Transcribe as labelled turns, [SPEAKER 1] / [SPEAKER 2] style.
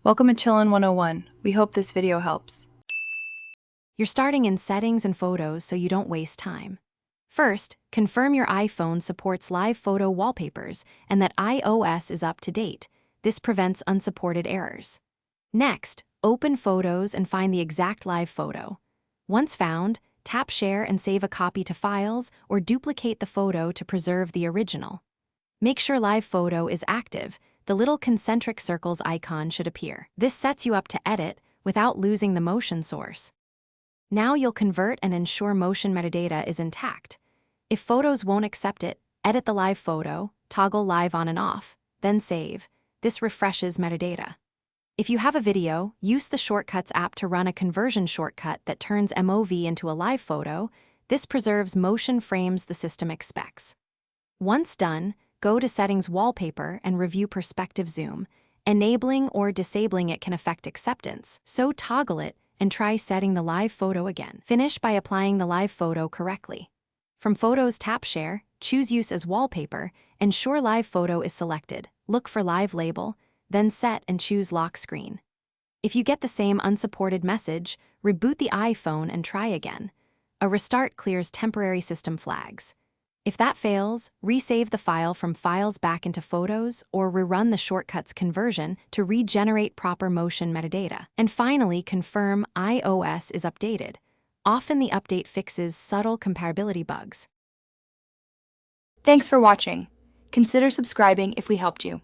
[SPEAKER 1] Welcome to Chillin' 101. We hope this video helps.
[SPEAKER 2] You're starting in Settings and Photos so you don't waste time. First, confirm your iPhone supports live photo wallpapers and that iOS is up to date. This prevents unsupported errors. Next, open Photos and find the exact live photo. Once found, tap Share and save a copy to Files or duplicate the photo to preserve the original. Make sure Live Photo is active. The little concentric circles icon should appear. This sets you up to edit without losing the motion source. Now you'll convert and ensure motion metadata is intact. If Photos won't accept it, edit the live photo, toggle Live on and off, then save. This refreshes metadata. If you have a video, use the Shortcuts app to run a conversion shortcut that turns MOV into a live photo. This preserves motion frames the system expects. Once done, go to Settings Wallpaper and review Perspective Zoom. Enabling or disabling it can affect acceptance, so toggle it and try setting the live photo again. Finish by applying the live photo correctly. From Photos, tap Share, choose Use as Wallpaper, ensure Live Photo is selected, look for Live Label, then Set and choose Lock Screen. If you get the same unsupported message, reboot the iPhone and try again. A restart clears temporary system flags. If that fails, resave the file from Files back into Photos or rerun the Shortcuts conversion to regenerate proper motion metadata. And finally, confirm iOS is updated. Often the update fixes subtle compatibility bugs.
[SPEAKER 3] Thanks for watching. Consider subscribing if we helped you.